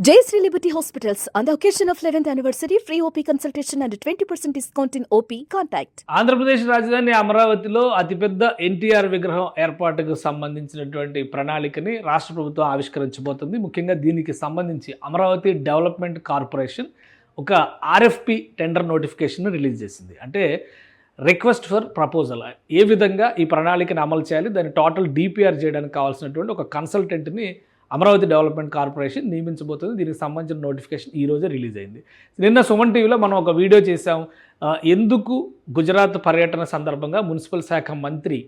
Jayashree Liberty Hospitals, on the occasion of 11th anniversary, free OP consultation and 20% discount in OP. Contact. Andhra Pradesh రాజధాని అమరావతిలో అతిపెద్ద ఎన్టీఆర్ విగ్రహం ఏర్పాటుకు సంబంధించినటువంటి ప్రణాళికని రాష్ట్ర ప్రభుత్వం ఆవిష్కరించబోతుంది. ముఖ్యంగా దీనికి సంబంధించి అమరావతి డెవలప్మెంట్ కార్పొరేషన్ ఒక ఆర్ఎఫ్పి టెండర్ నోటిఫికేషన్ రిలీజ్ చేసింది. అంటే రిక్వెస్ట్ ఫర్ ప్రపోజల్, ఏ విధంగా ఈ ప్రణాళికను అమలు చేయాలి, దాన్ని టోటల్ డిపిఆర్ చేయడానికి కావాల్సినటువంటి ఒక కన్సల్టెంట్ని అమరావతి డెవలప్మెంట్ కార్పొరేషన్ నియమించబోతుంది. దీనికి సంబంధించిన నోటిఫికేషన్ ఈరోజే రిలీజ్ అయింది. నిన్న సుమన్ టీవీలో మనం ఒక వీడియో చేసాం. ఎందుకు గుజరాత్ పర్యటన సందర్భంగా మున్సిపల్ శాఖ మంత్రి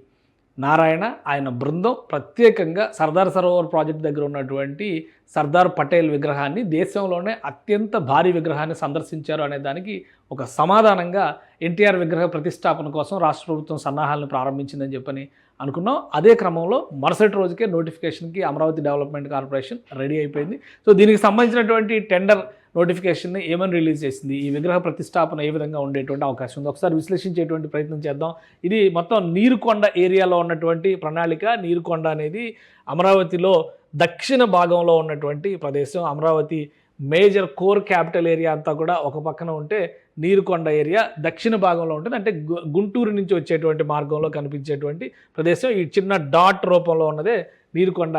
నారాయణ ఆయన బృందం ప్రత్యేకంగా సర్దార్ సరోవర్ ప్రాజెక్ట్ దగ్గర ఉన్నటువంటి సర్దార్ పటేల్ విగ్రహాన్ని, దేశంలోనే అత్యంత భారీ విగ్రహాన్ని సందర్శించారు అనే దానికి ఒక సమాధానంగా ఎన్టీఆర్ విగ్రహ ప్రతిష్టాపన కోసం రాష్ట్ర ప్రభుత్వం సన్నాహాలను ప్రారంభించిందని చెప్పని అనుకున్నాం. అదే క్రమంలో మరుసటి రోజుకే నోటిఫికేషన్కి అమరావతి డెవలప్మెంట్ కార్పొరేషన్ రెడీ అయిపోయింది. సో దీనికి సంబంధించినటువంటి టెండర్ నోటిఫికేషన్ని ఏమని రిలీజ్ చేసింది, ఈ విగ్రహ ప్రతిష్టాపన ఏ విధంగా ఉండేటువంటి అవకాశం ఉంది, ఒకసారి విశ్లేషించేటువంటి ప్రయత్నం చేద్దాం. ఇది మొత్తం నీరుకొండ ఏరియాలో ఉన్నటువంటి ప్రణాళిక. నీరుకొండ అనేది అమరావతిలో దక్షిణ భాగంలో ఉన్నటువంటి ప్రదేశం. Amaravati major core capital area అంతా కూడా ఒక పక్కన ఉంటే, నీరుకొండ ఏరియా దక్షిణ భాగంలో ఉంటుంది. అంటే గుంటూరు నుంచి వచ్చేటువంటి మార్గంలో కనిపించేటువంటి ప్రదేశం. ఈ చిన్న డాట్ రూపంలో ఉన్నదే నీరుకొండ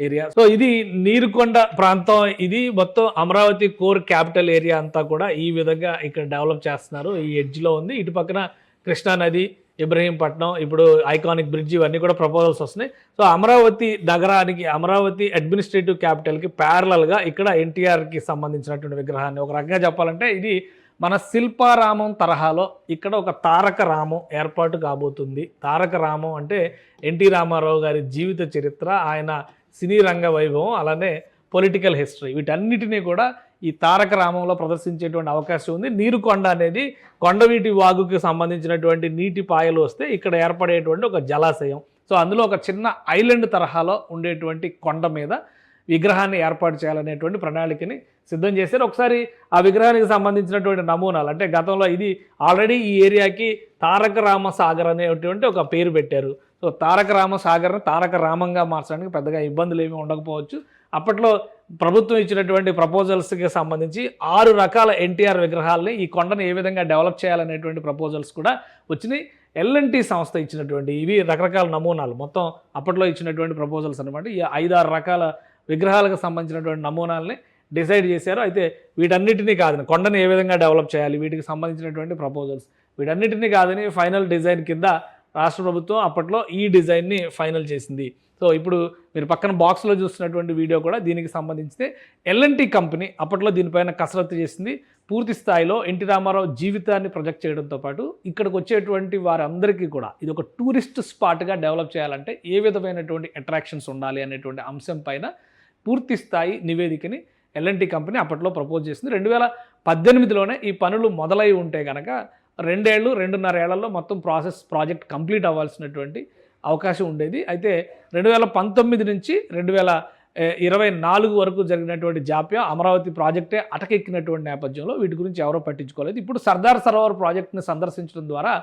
ఏరియా. సో ఇది నీరుకొండ ప్రాంతం. ఇది మొత్తం అమరావతి కోర్ క్యాపిటల్ ఏరియా అంతా కూడా ఈ విధంగా ఇక్కడ డెవలప్ చేస్తున్నారు. ఈ ఎడ్జ్లో ఉంది. ఇటు పక్కన కృష్ణానది, ఇబ్రహీంపట్నం, ఇప్పుడు ఐకానిక్ బ్రిడ్జ్, ఇవన్నీ కూడా ప్రపోజల్స్ వస్తున్నాయి. సో అమరావతి నగరానికి, అమరావతి అడ్మినిస్ట్రేటివ్ క్యాపిటల్కి ప్యారలల్గా ఇక్కడ ఎన్టీఆర్కి సంబంధించినటువంటి విగ్రహాన్ని, ఒక రకంగా చెప్పాలంటే ఇది మన శిల్పారామం తరహాలో ఇక్కడ ఒక తారక రామం ఏర్పాటు కాబోతుంది. తారక రామం అంటే ఎన్టీ రామారావు గారి జీవిత చరిత్ర, ఆయన సినీ రంగ వైభవం, అలానే పొలిటికల్ హిస్టరీ, వీటన్నిటినీ కూడా ఈ తారక రామంలో ప్రదర్శించేటువంటి అవకాశం ఉంది. నీరుకొండ అనేది కొండవీటి వాగుకి సంబంధించినటువంటి నీటి పాయలు వస్తే ఇక్కడ ఏర్పడేటువంటి ఒక జలాశయం. సో అందులో ఒక చిన్న ఐలాండ్ తరహాలో ఉండేటువంటి కొండ మీద విగ్రహాన్ని ఏర్పాటు చేయాలనేటువంటి ప్రణాళికని సిద్ధం చేశారు. ఒకసారి ఆ విగ్రహానికి సంబంధించినటువంటి నమూనాలు, అంటే గతంలో ఇది ఆల్రెడీ ఈ ఏరియాకి తారక రామ సాగర్ అనేటువంటి ఒక పేరు పెట్టారు. సో తారక రామ సాగర్ని తారక రామంగా మార్చడానికి పెద్దగా ఇబ్బందులు ఏమీ ఉండకపోవచ్చు. అప్పట్లో ప్రభుత్వం ఇచ్చినటువంటి ప్రపోజల్స్కి సంబంధించి 6 రకాల ఎన్టీఆర్ విగ్రహాలని, ఈ కొండను ఏ విధంగా డెవలప్ చేయాలనేటువంటి ప్రపోజల్స్ కూడా వచ్చినాయి. ఎల్ఎన్టీ సంస్థ ఇచ్చినటువంటి ఇవి రకరకాల నమూనాలు, మొత్తం అప్పట్లో ఇచ్చినటువంటి ప్రపోజల్స్ అనమాట. ఈ 5-6 రకాల విగ్రహాలకు సంబంధించినటువంటి నమూనాలని డిసైడ్ చేశారు. అయితే వీటన్నిటినీ కాదని, కొండను ఏ విధంగా డెవలప్ చేయాలి, వీటికి సంబంధించినటువంటి ప్రపోజల్స్, వీటన్నిటినీ కాదని ఫైనల్ డిజైన్ కింద రాష్ట్ర ప్రభుత్వం అప్పట్లో ఈ డిజైన్ని ఫైనల్ చేసింది. సో ఇప్పుడు మీరు పక్కన బాక్స్లో చూస్తున్నటువంటి వీడియో కూడా దీనికి సంబంధించితే ఎల్ఎన్టీ కంపెనీ అప్పట్లో దీనిపైన కసరత్తు చేసింది. పూర్తి స్థాయిలో ఎన్టీ రామారావు జీవితాన్ని ప్రొజెక్ట్ చేయడంతో పాటు ఇక్కడికి వచ్చేటువంటి వారందరికీ కూడా ఇది ఒక టూరిస్ట్ స్పాట్గా డెవలప్ చేయాలంటే ఏ విధమైనటువంటి అట్రాక్షన్స్ ఉండాలి అనేటువంటి అంశం పైన పూర్తి స్థాయి నివేదికని ఎల్ఎన్టీ కంపెనీ అప్పట్లో ప్రపోజ్ చేసింది. 2018లోనే ఈ పనులు మొదలై ఉంటే కనుక 2-2.5 ఏళ్లలో మొత్తం ప్రాజెక్ట్ కంప్లీట్ అవ్వాల్సినటువంటి అవకాశం ఉండేది. అయితే 2019 నుంచి 2024 వరకు జరిగినటువంటి జాప్యం, అమరావతి ప్రాజెక్టే అటకెక్కినటువంటి నేపథ్యంలో వీటి గురించి ఎవరో పట్టించుకోలేదు. ఇప్పుడు సర్దార్ సరోవర్ ప్రాజెక్ట్ని సందర్శించడం ద్వారా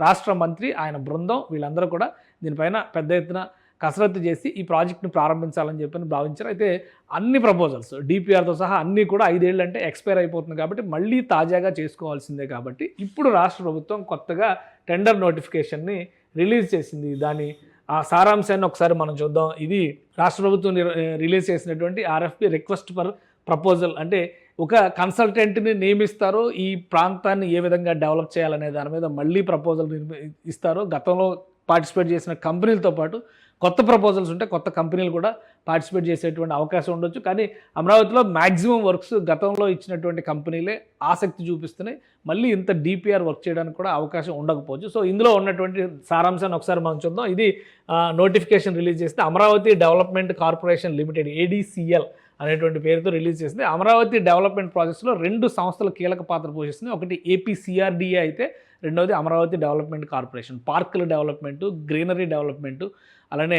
రాష్ట్ర మంత్రి, ఆయన బృందం, వీళ్ళందరూ కూడా దీనిపైన పెద్ద ఎత్తున కసరత్తు చేసి ఈ ప్రాజెక్ట్ని ప్రారంభించాలని చెప్పని భావించారు. అయితే అన్ని ప్రపోజల్స్ డిపిఆర్తో సహా అన్నీ కూడా 5 ఏళ్ళు అంటే ఎక్స్పైర్ అయిపోతుంది కాబట్టి మళ్ళీ తాజాగా చేసుకోవాల్సిందే. కాబట్టి ఇప్పుడు రాష్ట్ర ప్రభుత్వం కొత్తగా టెండర్ నోటిఫికేషన్ని రిలీజ్ చేసింది. దాని ఆ సారాంశాన్ని ఒకసారి మనం చూద్దాం. ఇది రాష్ట్ర ప్రభుత్వం రిలీజ్ చేసినటువంటి ఆర్ఎఫ్పి, రిక్వెస్ట్ ఫర్ ప్రపోజల్. అంటే ఒక కన్సల్టెంట్ని నియమిస్తారు, ఈ ప్రాంతాన్ని ఏ విధంగా డెవలప్ చేయాలనే దాని మీద మళ్ళీ ప్రపోజల్ ఇస్తారు. గతంలో పార్టిసిపేట్ చేసిన కంపెనీలతో పాటు కొత్త ప్రపోజల్స్ ఉంటే కొత్త కంపెనీలు కూడా పార్టిసిపేట్ చేసేటువంటి అవకాశం ఉండొచ్చు. కానీ అమరావతిలో మ్యాక్సిమం వర్క్స్ గతంలో ఇచ్చినటువంటి కంపెనీలే ఆసక్తి చూపిస్తున్నాయి. మళ్ళీ ఇంత డిపిఆర్ వర్క్ చేయడానికి కూడా అవకాశం ఉండకపోవచ్చు. సో ఇందులో ఉన్నటువంటి సారాంశాన్ని ఒకసారి మనం చూద్దాం. ఇది నోటిఫికేషన్ రిలీజ్ చేస్తే Amaravati development corporation limited, ADCL అనేటువంటి పేరుతో రిలీజ్ చేసింది. అమరావతి డెవలప్మెంట్ ప్రాజెక్ట్స్లో 2 సంస్థలు కీలక పాత్ర పోషిస్తుంది. ఒకటి ఏపీసీఆర్డీఏ అయితే రెండవది అమరావతి డెవలప్మెంట్ కార్పొరేషన్. పార్కుల డెవలప్మెంటు, గ్రీనరీ డెవలప్మెంటు, అలానే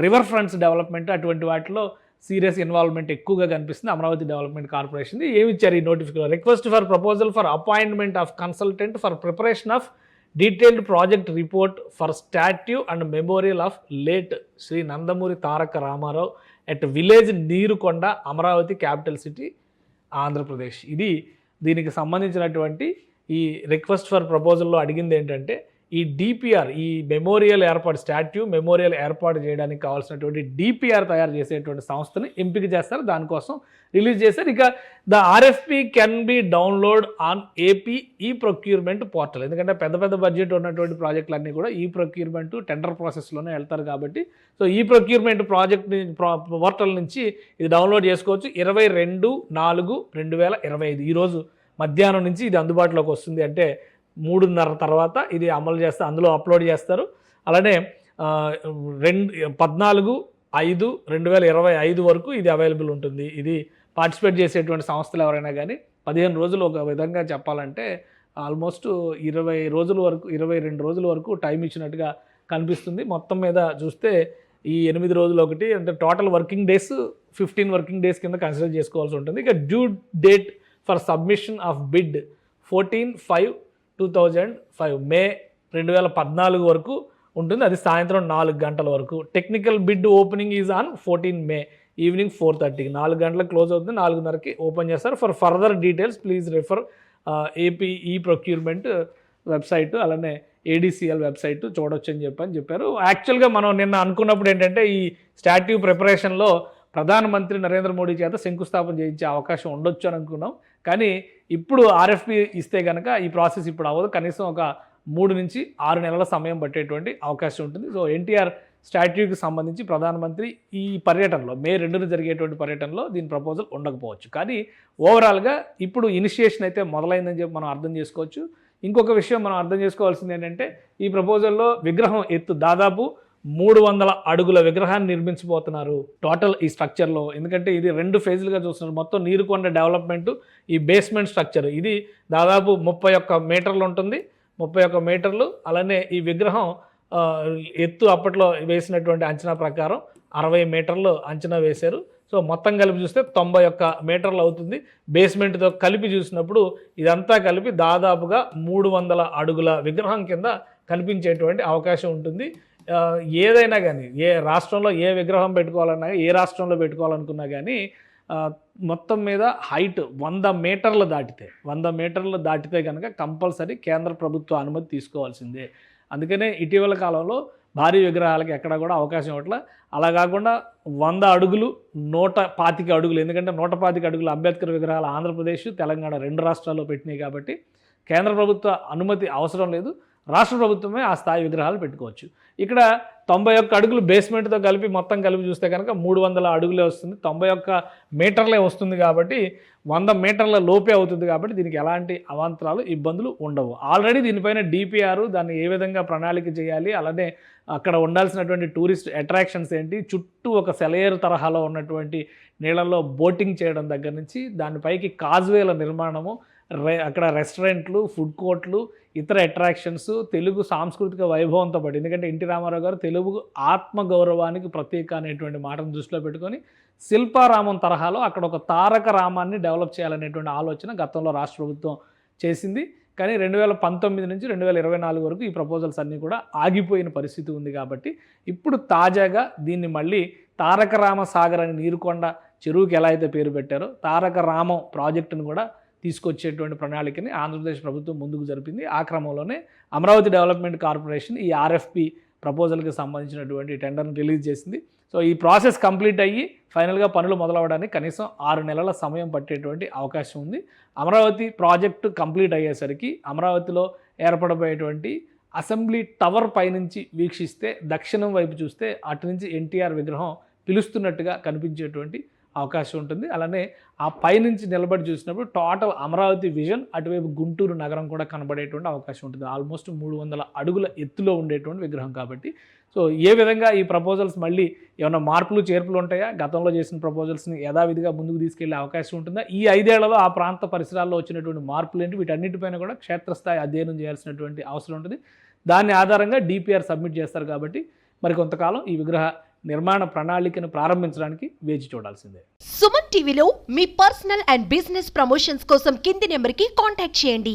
రివర్ ఫ్రంట్స్ డెవలప్మెంట్, అటువంటి వాటిలో సీరియస్ ఇన్వాల్వ్మెంట్ ఎక్కువగా కనిపిస్తుంది అమరావతి డెవలప్మెంట్ కార్పొరేషన్. ఏమి ఇచ్చారు ఈ notification? Request for proposal for appointment of consultant for preparation of detailed project report for statue and memorial of late Shri Nandamuri Taraka Ramarao at village Nirukonda, Amaravati capital city Andhra Pradesh. ఇది దీనికి సంబంధించినటువంటి ఈ రిక్వెస్ట్ ఫర్ ప్రపోజల్లో అడిగింది ఏంటంటే ఈ డిపిఆర్, ఈ మెమోరియల్ ఏర్పాటు చేయడానికి కావాల్సినటువంటి డిపిఆర్ తయారు చేసేటువంటి సంస్థని ఎంపిక చేస్తారు. దానికోసం రిలీజ్ చేశారు. ఇక the RFP can be download on AP e procurement portal. ఎందుకంటే పెద్ద పెద్ద బడ్జెట్ ఉన్నటువంటి ప్రాజెక్టులన్నీ కూడా ఈ ప్రొక్యూర్మెంట్ టెండర్ ప్రాసెస్లోనే వెళ్తారు కాబట్టి సో ఈ ప్రొక్యూర్మెంట్ పోర్టల్ నుంచి ఇది డౌన్లోడ్ చేసుకోవచ్చు. 22/4/2025 ఈరోజు మధ్యాహ్నం నుంచి ఇది అందుబాటులోకి వస్తుంది. అంటే 3:30 తర్వాత ఇది అమలు చేస్తారు, అందులో అప్లోడ్ చేస్తారు. అలానే 14/5/2025 వరకు ఇది అవైలబుల్ ఉంటుంది. ఇది పార్టిసిపేట్ చేసేటువంటి సంస్థలు ఎవరైనా కానీ 15 రోజులు ఒక విధంగా చెప్పాలంటే ఆల్మోస్ట్ 22 రోజుల వరకు టైం ఇచ్చినట్టుగా కనిపిస్తుంది. మొత్తం మీద చూస్తే ఈ 8 రోజులు ఒకటి అంటే total working days 15 working days కింద కన్సిడర్ చేసుకోవాల్సి ఉంటుంది. ఇక due date for submission of bid 14/5/2005 May 2014 వరకు ఉంటుంది. అది సాయంత్రం 4 గంటల వరకు. Technical bid opening is on 14 May evening 4:30. 4 గంటలకు క్లోజ్ అవుతుంది, 4:30కి ఓపెన్ చేస్తారు. For further details please refer AP e procurement website, అలానే ఏడీసీఎల్ వెబ్సైట్ చూడొచ్చు అని చెప్పారు. యాక్చువల్గా మనం నిన్న అనుకున్నప్పుడు ఏంటంటే ఈ స్టాట్యూ ప్రిపరేషన్లో ప్రధానమంత్రి నరేంద్ర మోడీ చేత శంకుస్థాపన చేయించే అవకాశం ఉండొచ్చు అని అనుకున్నాం. కానీ ఇప్పుడు ఆర్ఎఫ్పి ఇస్తే కనుక ఈ ప్రాసెస్ ఇప్పుడు అవ్వదు. కనీసం ఒక 3 నుంచి 6 నెలల సమయం పట్టేటువంటి అవకాశం ఉంటుంది. సో ఎన్టీఆర్ స్టాట్యూకి సంబంధించి ప్రధానమంత్రి ఈ పర్యటనలో మే 2న జరిగేటువంటి పర్యటనలో దీని ప్రపోజల్ ఉండకపోవచ్చు. కానీ ఓవరాల్గా ఇప్పుడు ఇనిషియేషన్ అయితే మొదలైందని చెప్పి మనం అర్థం చేసుకోవచ్చు. ఇంకొక విషయం మనం అర్థం చేసుకోవాల్సింది ఏంటంటే ఈ ప్రపోజల్లో విగ్రహం ఎత్తు దాదాపు 300 అడుగుల విగ్రహాన్ని నిర్మించబోతున్నారు టోటల్ ఈ స్ట్రక్చర్లో. ఎందుకంటే ఇది 2 ఫేజ్లుగా చూస్తున్నారు. మొత్తం నీరుకొండ డెవలప్మెంట్, ఈ బేస్మెంట్ స్ట్రక్చర్ ఇది దాదాపు 31 మీటర్లు ఉంటుంది. 31 మీటర్లు. అలానే ఈ విగ్రహం ఎత్తు అప్పట్లో వేసినటువంటి అంచనా ప్రకారం 60 మీటర్లు అంచనా వేశారు. సో మొత్తం కలిపి చూస్తే 91 మీటర్లు అవుతుంది. బేస్మెంట్తో కలిపి చూసినప్పుడు ఇదంతా కలిపి దాదాపుగా 300 అడుగుల విగ్రహం కింద కనిపించేటువంటి అవకాశం ఉంటుంది. ఏదైనా కానీ ఏ రాష్ట్రంలో ఏ విగ్రహం పెట్టుకోవాలన్నా, ఏ రాష్ట్రంలో పెట్టుకోవాలనుకున్నా కానీ మొత్తం మీద హైట్ 100 మీటర్లు దాటితే కనుక కంపల్సరీ కేంద్ర ప్రభుత్వ అనుమతి తీసుకోవాల్సిందే. అందుకనే ఇటీవల కాలంలో భారీ విగ్రహాలకి ఎక్కడ కూడా అవకాశం ఇవ్వట్ల. అలా కాకుండా 100 అడుగులు 125 అడుగులు, ఎందుకంటే 125 అడుగులు అంబేద్కర్ విగ్రహాలు ఆంధ్రప్రదేశ్, తెలంగాణ 2 రాష్ట్రాల్లో పెట్టినాయి కాబట్టి కేంద్ర ప్రభుత్వ అనుమతి అవసరం లేదు. రాష్ట్ర ప్రభుత్వమే ఆ స్థాయి విగ్రహాలు పెట్టుకోవచ్చు. ఇక్కడ 91 అడుగులు బేస్మెంట్తో కలిపి మొత్తం కలిపి చూస్తే కనుక 300 అడుగులే వస్తుంది. 91 మీటర్లే వస్తుంది కాబట్టి 100 మీటర్ల లోపే అవుతుంది కాబట్టి దీనికి ఎలాంటి అవాంతరాలు, ఇబ్బందులు ఉండవు. ఆల్రెడీ దీనిపైన డిపిఆర్, దాన్ని ఏ విధంగా ప్రణాళిక చేయాలి, అలానే అక్కడ ఉండాల్సినటువంటి టూరిస్ట్ అట్రాక్షన్స్ ఏంటి, చుట్టూ ఒక సెలయేరు తరహాలో ఉన్నటువంటి నీళ్ళల్లో బోటింగ్ చేయడం దగ్గర నుంచి దానిపైకి కాజ్వేల నిర్మాణము, అక్కడ రెస్టారెంట్లు, ఫుడ్ కోర్ట్లు, ఇతర అట్రాక్షన్స్, తెలుగు సాంస్కృతిక వైభవంతో పాటు, ఎందుకంటే ఎన్టీ రామారావు గారు తెలుగు ఆత్మగౌరవానికి ప్రతీక అనేటువంటి మాటను దృష్టిలో పెట్టుకొని శిల్పారామం తరహాలో అక్కడ ఒక తారక రామాన్ని డెవలప్ చేయాలనేటువంటి ఆలోచన గతంలో రాష్ట్ర ప్రభుత్వం చేసింది. కానీ 2019 నుంచి 2024 వరకు ఈ ప్రపోజల్స్ అన్నీ కూడా ఆగిపోయిన పరిస్థితి ఉంది. కాబట్టి ఇప్పుడు తాజాగా దీన్ని మళ్ళీ తారక రామ సాగర్ అని నీరుకొండ చెరువుకి ఎలా అయితే పేరు పెట్టారో తారక రామం ప్రాజెక్టును కూడా తీసుకొచ్చేటువంటి ప్రణాళికని ఆంధ్రప్రదేశ్ ప్రభుత్వం ముందుకు జరిపింది. ఆ క్రమంలోనే అమరావతి డెవలప్మెంట్ కార్పొరేషన్ ఈ ఆర్ఎఫ్పి ప్రపోజల్కి సంబంధించినటువంటి టెండర్ని రిలీజ్ చేసింది. సో ఈ ప్రాసెస్ కంప్లీట్ అయ్యి ఫైనల్గా పనులు మొదలవడానికి కనీసం 6 నెలల సమయం పట్టేటువంటి అవకాశం ఉంది. అమరావతి ప్రాజెక్టు కంప్లీట్ అయ్యేసరికి అమరావతిలో ఏర్పడబోయేటువంటి అసెంబ్లీ టవర్ పైనుంచి వీక్షిస్తే దక్షిణం వైపు చూస్తే అటు నుంచి ఎన్టీఆర్ విగ్రహం పిలుస్తున్నట్టుగా కనిపించేటువంటి అవకాశం ఉంటుంది. అలానే ఆ పైనుంచి నిలబడి చూసినప్పుడు టోటల్ అమరావతి విజన్, అటువైపు గుంటూరు నగరం కూడా కనబడేటువంటి అవకాశం ఉంటుంది. ఆల్మోస్ట్ 300 అడుగుల ఎత్తులో ఉండేటువంటి విగ్రహం కాబట్టి సో ఏ విధంగా ఈ ప్రపోజల్స్ మళ్ళీ ఏమైనా మార్పులు చేర్పులు ఉంటాయా, గతంలో చేసిన ప్రపోజల్స్ని యథావిధిగా ముందుకు తీసుకెళ్లే అవకాశం ఉంటుందా, ఈ 5 ఏళ్లలో ఆ ప్రాంత పరిసరాల్లో వచ్చినటువంటి మార్పులు ఏంటి, వీటన్నిటిపైన కూడా క్షేత్రస్థాయి అధ్యయనం చేయాల్సినటువంటి అవసరం ఉంటుంది. దాని ఆధారంగా డిపిఆర్ సబ్మిట్ చేస్తారు కాబట్టి మరి కొంతకాలం ఈ విగ్రహ నిర్మాణ ప్రణాళికను ప్రారంభించడానికి వేచి చూడాల్సిందే. సుమన్ టీవీలో మీ పర్సనల్ అండ్ బిజినెస్ ప్రమోషన్స్ కోసం కింది నెంబర్కి కాంటాక్ట్ చేయండి.